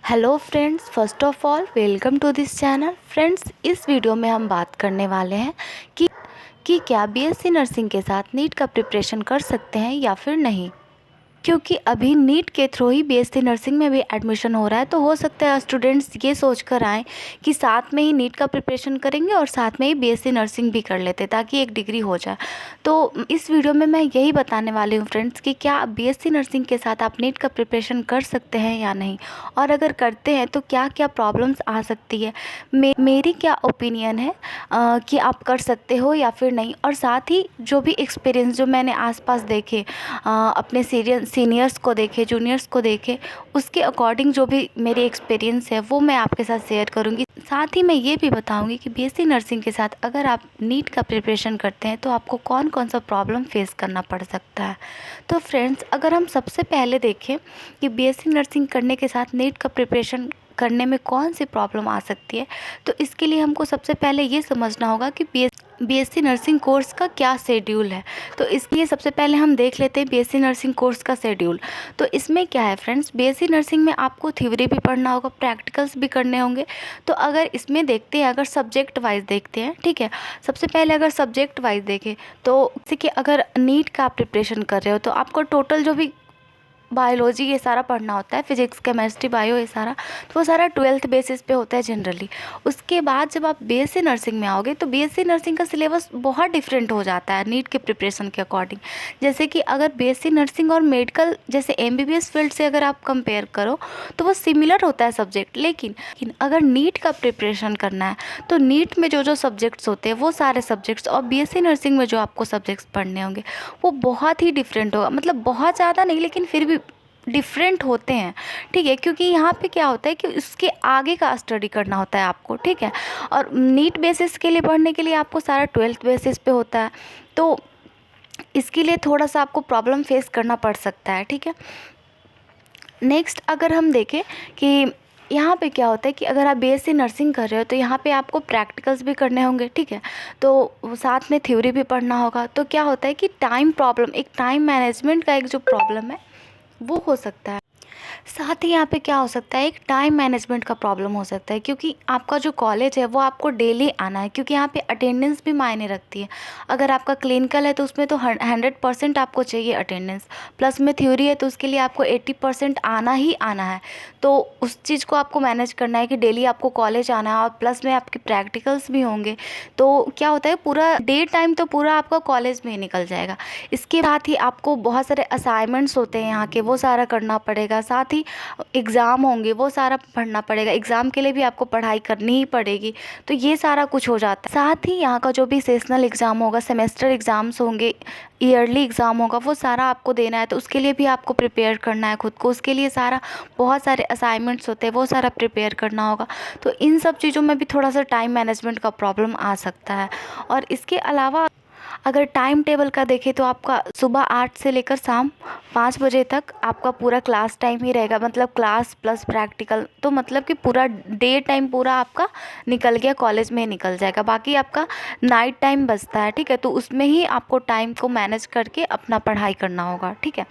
Hello friends, first of all welcome to this channel. Friends, इस video में हम बात करने वाले हैं कि क्या बीएससी नर्सिंग के साथ नीट का प्रिपरेशन कर सकते हैं या फिर नहीं। क्योंकि अभी नीट के थ्रू ही बीएससी नर्सिंग में भी एडमिशन हो रहा है, तो हो सकता है स्टूडेंट्स ये सोच कर आएँ कि साथ में ही नीट का प्रिपरेशन करेंगे और साथ में ही बीएससी नर्सिंग भी कर लेते ताकि एक डिग्री हो जाए। तो इस वीडियो में मैं यही बताने वाली हूँ फ्रेंड्स कि क्या बीएससी नर्सिंग के साथ आप नीट का प्रिपरेशन कर सकते हैं या नहीं, और अगर करते हैं तो क्या क्या प्रॉब्लम्स आ सकती है। मेरी क्या ओपिनियन है कि आप कर सकते हो या फिर नहीं, और साथ ही जो भी एक्सपीरियंस जो मैंने आसपास देखे, अपने सीनियर्स को देखे, जूनियर्स को देखे, उसके अकॉर्डिंग जो भी मेरी एक्सपीरियंस है वो मैं आपके साथ शेयर करूंगी। साथ ही मैं ये भी बताऊंगी कि बीएससी नर्सिंग के साथ अगर आप नीट का प्रिपरेशन करते हैं तो आपको कौन कौन सा प्रॉब्लम फेस करना पड़ सकता है। तो फ्रेंड्स, अगर हम सबसे पहले देखें कि बीएससी नर्सिंग करने के साथ नीट का प्रिपरेशन करने में कौन सी प्रॉब्लम आ सकती है, तो इसके लिए हमको सबसे पहले ये समझना होगा कि बीएससी नर्सिंग कोर्स का क्या शेड्यूल है। तो इसलिए सबसे पहले हम देख लेते हैं बीएससी नर्सिंग कोर्स का शेड्यूल। तो इसमें क्या है फ्रेंड्स, बीएससी नर्सिंग में आपको थ्योरी भी पढ़ना होगा, प्रैक्टिकल्स भी करने होंगे। तो अगर इसमें देखते हैं, अगर सब्जेक्ट वाइज देखते हैं, ठीक है, सबसे पहले अगर सब्जेक्ट वाइज देखें तो जैसे कि अगर नीट का प्रिपरेशन कर रहे हो तो आपको टोटल जो भी बायोलॉजी ये सारा पढ़ना होता है, फिजिक्स केमिस्ट्री बायो ये सारा, तो वो सारा 12th बेसिस पे होता है जनरली। उसके बाद जब आप बीएससी नर्सिंग में आओगे तो बीएससी नर्सिंग का सिलेबस बहुत डिफरेंट हो जाता है नीट के प्रिपरेशन के अकॉर्डिंग। जैसे कि अगर बीएससी नर्सिंग और मेडिकल जैसे एमबीबीएस फील्ड से अगर आप कंपेयर करो तो वो सिमिलर होता है सब्जेक्ट, लेकिन अगर नीट का प्रिपरेशन करना है तो नीट में जो जो सब्जेक्ट्स होते हैं वो सारे सब्जेक्ट्स और बीएससी नर्सिंग में जो आपको सब्जेक्ट्स पढ़ने होंगे वो बहुत ही डिफरेंट होगा। मतलब बहुत ज़्यादा नहीं, लेकिन फिर भी डिफरेंट होते हैं, ठीक है। क्योंकि यहाँ पे क्या होता है कि उसके आगे का स्टडी करना होता है आपको, ठीक है। और नीट बेसिस के लिए पढ़ने के लिए आपको सारा 12th बेसिस पे होता है, तो इसके लिए थोड़ा सा आपको प्रॉब्लम फेस करना पड़ सकता है, ठीक है। नेक्स्ट अगर हम देखें कि यहाँ पे क्या होता है कि अगर आप बीएससी नर्सिंग कर रहे हो तो यहाँ पे आपको प्रैक्टिकल्स भी करने होंगे, ठीक है। तो साथ में थ्योरी भी पढ़ना होगा। तो क्या होता है कि टाइम प्रॉब्लम, एक टाइम मैनेजमेंट का एक जो प्रॉब्लम है वो हो सकता है। साथ ही यहाँ पे क्या हो सकता है, एक टाइम मैनेजमेंट का प्रॉब्लम हो सकता है, क्योंकि आपका जो कॉलेज है वो आपको डेली आना है, क्योंकि यहाँ पे अटेंडेंस भी मायने रखती है। अगर आपका क्लिनिकल है तो उसमें तो 100% आपको चाहिए अटेंडेंस, प्लस में थ्योरी है तो उसके लिए आपको 80% आना ही आना है। तो उस चीज़ को आपको मैनेज करना है कि डेली आपको कॉलेज आना है और प्लस में आपके प्रैक्टिकल्स भी होंगे। तो क्या होता है, पूरा डे टाइम तो पूरा आपका कॉलेज में ही निकल जाएगा। इसके साथ ही आपको बहुत सारे असाइनमेंट्स होते हैं यहाँ के, वो सारा करना पड़ेगा। साथ ही एग्ज़ाम होंगे वो सारा पढ़ना पड़ेगा, एग्ज़ाम के लिए भी आपको पढ़ाई करनी ही पड़ेगी। तो ये सारा कुछ हो जाता है। साथ ही यहाँ का जो भी सेशनल एग्ज़ाम होगा, सेमेस्टर एग्ज़ाम्स होंगे, ईयरली एग्ज़ाम होगा, वो सारा आपको देना है। तो उसके लिए भी आपको प्रिपेयर करना है खुद को, उसके लिए सारा बहुत सारे असाइनमेंट्स होते हैं वो सारा प्रिपेयर करना होगा। तो इन सब चीज़ों में भी थोड़ा सा टाइम मैनेजमेंट का प्रॉब्लम आ सकता है। और इसके अलावा अगर टाइम टेबल का देखें तो आपका सुबह 8 से लेकर शाम 5 बजे तक आपका पूरा क्लास टाइम ही रहेगा, मतलब क्लास प्लस प्रैक्टिकल। तो मतलब कि पूरा डे टाइम पूरा आपका निकल गया, कॉलेज में ही निकल जाएगा। बाकी आपका नाइट टाइम बचता है, ठीक है। तो उसमें ही आपको टाइम को मैनेज करके अपना पढ़ाई करना होगा, ठीक है।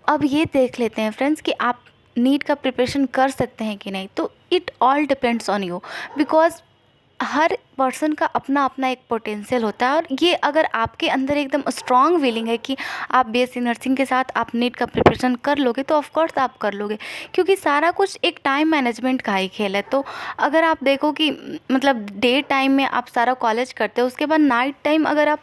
अब ये देख लेते हैं फ्रेंड्स कि आप नीट का प्रिपरेशन कर सकते हैं कि नहीं। तो it all depends on you, because her person का अपना अपना एक पोटेंशियल होता है। और ये अगर आपके अंदर एकदम स्ट्रॉन्ग विलिंग है कि आप बीएससी नर्सिंग के साथ आप नीट का प्रिपरेशन कर लोगे तो ऑफ कोर्स आप कर लोगे, क्योंकि सारा कुछ एक टाइम मैनेजमेंट का ही खेल है। तो अगर आप देखो कि मतलब डे टाइम में आप सारा कॉलेज करते हो, उसके बाद नाइट टाइम अगर आप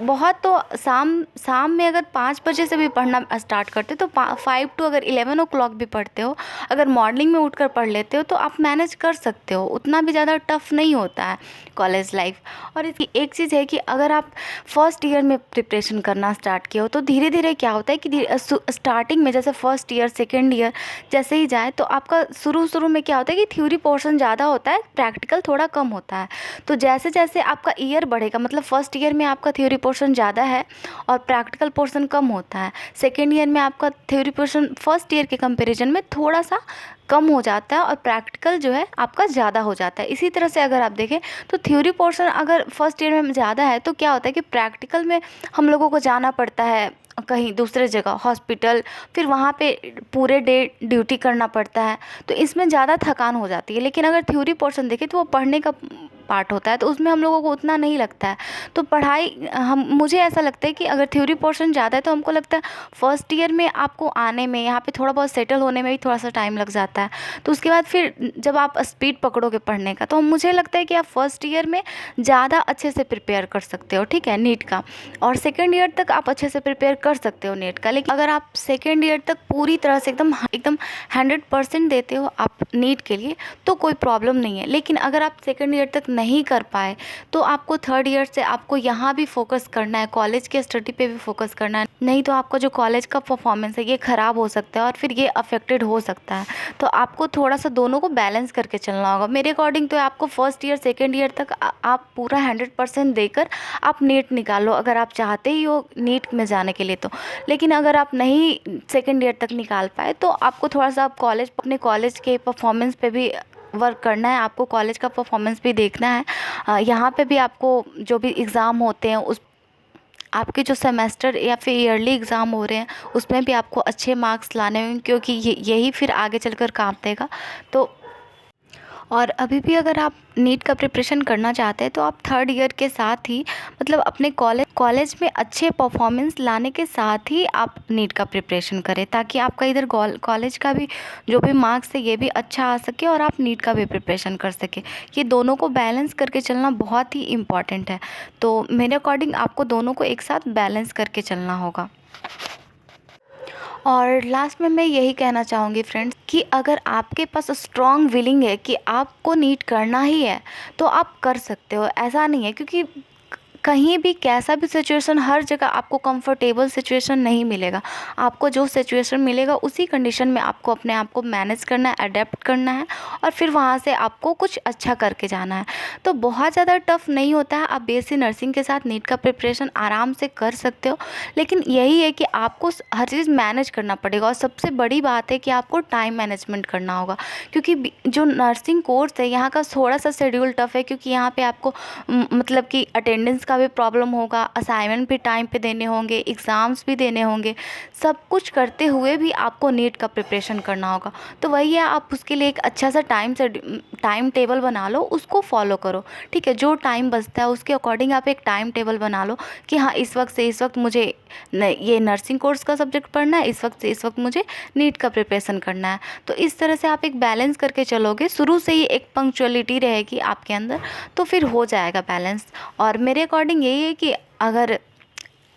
बहुत तो शाम में अगर 5 बजे से भी पढ़ना स्टार्ट करते हो तो 5 to अगर 11 o'clock भी पढ़ते हो, अगर मॉर्निंग में उठकर पढ़ लेते हो तो आप मैनेज कर सकते हो, उतना भी ज़्यादा टफ नहीं होता है कॉलेज लाइफ। और इसकी एक चीज़ है कि अगर आप फर्स्ट ईयर में प्रिपरेशन करना स्टार्ट किए हो तो धीरे धीरे क्या होता है कि स्टार्टिंग में जैसे फर्स्ट ईयर सेकेंड ईयर जैसे ही जाए तो आपका शुरू में क्या होता है कि थ्योरी पोर्शन ज़्यादा होता है, प्रैक्टिकल थोड़ा कम होता है। तो जैसे जैसे आपका ईयर बढ़ेगा, मतलब फर्स्ट ईयर में आपका थ्योरी पोर्शन ज़्यादा है और प्रैक्टिकल पोर्शन कम होता है, सेकेंड ईयर में आपका थ्योरी पोर्शन फर्स्ट ईयर के कंपेरिजन में थोड़ा सा कम हो जाता है और प्रैक्टिकल जो है आपका ज़्यादा हो जाता है। इसी तरह से अगर आप देखें तो थ्योरी पोर्शन अगर फर्स्ट ईयर में ज़्यादा है तो क्या होता है कि प्रैक्टिकल में हम लोगों को जाना पड़ता है कहीं दूसरे जगह हॉस्पिटल, फिर वहाँ पे पूरे डे ड्यूटी करना पड़ता है, तो इसमें ज़्यादा थकान हो जाती है। लेकिन अगर थ्योरी पोर्शन देखें तो वो पढ़ने का पार्ट होता है, तो उसमें हम लोगों को उतना नहीं लगता है। तो पढ़ाई हम मुझे ऐसा लगता है कि अगर थ्योरी पोर्शन ज़्यादा है तो हमको लगता है फर्स्ट ईयर में आपको आने में, यहाँ पे थोड़ा बहुत सेटल होने में भी थोड़ा सा टाइम लग जाता है। तो उसके बाद फिर जब आप स्पीड पकड़ोगे पढ़ने का, तो मुझे लगता है कि आप फर्स्ट ईयर में ज़्यादा अच्छे से प्रिपेयर कर सकते हो, ठीक है, नीट का। और सेकेंड ईयर तक आप अच्छे से प्रिपेयर कर सकते हो नीट का। लेकिन अगर आप सेकेंड ईयर तक पूरी तरह से एकदम एकदम 100% देते हो आप नीट के लिए, तो कोई प्रॉब्लम नहीं है। लेकिन अगर आप सेकेंड ईयर तक नहीं कर पाए, तो आपको थर्ड ईयर से आपको यहाँ भी फोकस करना है, कॉलेज के स्टडी पे भी फोकस करना है। नहीं तो आपका जो कॉलेज का परफॉर्मेंस है ये ख़राब हो सकता है और फिर ये अफेक्टेड हो सकता है। तो आपको थोड़ा सा दोनों को बैलेंस करके चलना होगा। मेरे अकॉर्डिंग तो आपको फर्स्ट ईयर सेकेंड ईयर तक आप पूरा 100% देकर आप नीट निकालो, अगर आप चाहते ही हो नीट में जाने के लिए तो। लेकिन अगर आप नहीं सेकेंड ईयर तक निकाल पाए, तो आपको थोड़ा सा आप अपने कॉलेज के परफॉर्मेंस पे भी वर्क करना है, आपको कॉलेज का परफॉर्मेंस भी देखना है। यहाँ पे भी आपको जो भी एग्ज़ाम होते हैं, उस आपके जो सेमेस्टर या फिर ईयरली एग्ज़ाम हो रहे हैं, उसमें भी आपको अच्छे मार्क्स लाने होंगे, क्योंकि यही फिर आगे चलकर काम देगा। तो और अभी भी अगर आप नीट का प्रिपरेशन करना चाहते हैं, तो आप थर्ड ईयर के साथ ही, मतलब अपने कॉलेज में अच्छे परफॉर्मेंस लाने के साथ ही आप नीट का प्रिपरेशन करें, ताकि आपका इधर कॉलेज का भी जो भी मार्क्स है ये भी अच्छा आ सके और आप नीट का भी प्रिपरेशन कर सके। ये दोनों को बैलेंस करके चलना बहुत ही इम्पॉर्टेंट है। तो मेरे अकॉर्डिंग आपको दोनों को एक साथ बैलेंस करके चलना होगा। और लास्ट में मैं यही कहना चाहूँगी फ्रेंड्स, कि अगर आपके पास स्ट्रॉन्ग विलिंग है कि आपको नीट करना ही है, तो आप कर सकते हो। ऐसा नहीं है, क्योंकि कहीं भी कैसा भी सिचुएशन, हर जगह आपको कंफर्टेबल सिचुएशन नहीं मिलेगा। आपको जो सिचुएशन मिलेगा उसी कंडीशन में आपको अपने आप को मैनेज करना है, अडेप्ट करना है, और फिर वहाँ से आपको कुछ अच्छा करके जाना है। तो बहुत ज़्यादा टफ नहीं होता है। आप बीएससी नर्सिंग के साथ नीट का प्रिपरेशन आराम से कर सकते हो। लेकिन यही है कि आपको हर चीज़ मैनेज करना पड़ेगा, और सबसे बड़ी बात है कि आपको टाइम मैनेजमेंट करना होगा। क्योंकि जो नर्सिंग कोर्स है यहाँ का थोड़ा सा शेड्यूल टफ है, क्योंकि यहाँ पे आपको मतलब कि अटेंडेंस का भी प्रॉब्लम होगा, असाइनमेंट भी टाइम पे देने होंगे, एग्ज़ाम्स भी देने होंगे। सब कुछ करते हुए भी आपको नीट का प्रिपरेशन करना होगा। तो वही है, आप उसके लिए एक अच्छा सा टाइम टेबल बना लो, उसको फॉलो करो, ठीक है। जो टाइम बचता है उसके अकॉर्डिंग आप एक टाइम टेबल बना लो कि हाँ, इस वक्त से इस वक्त मुझे ये नर्सिंग कोर्स का सब्जेक्ट पढ़ना है, इस वक्त से इस वक्त मुझे नीट का प्रिपरेशन करना है। तो इस तरह से आप एक बैलेंस करके चलोगे, शुरू से ही एक पंक्चुअलिटी रहेगी आपके अंदर, तो फिर हो जाएगा बैलेंस। और मेरे अकॉर्डिंग यही है कि अगर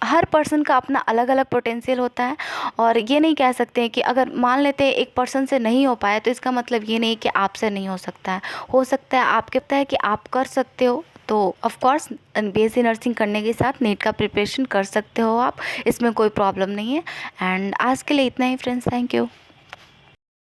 हर पर्सन का अपना अलग अलग पोटेंशियल होता है, और ये नहीं कह सकते हैं कि अगर मान लेते हैं एक पर्सन से नहीं हो पाया, तो इसका मतलब ये नहीं कि आपसे नहीं हो सकता है। हो सकता है, आपके पता है कि आप कर सकते हो। तो ऑफ कोर्स बीएससी नर्सिंग करने के साथ नीट का प्रिपरेशन कर सकते हो आप, इसमें कोई प्रॉब्लम नहीं है। एंड आज के लिए इतना ही फ्रेंड्स, थैंक यू।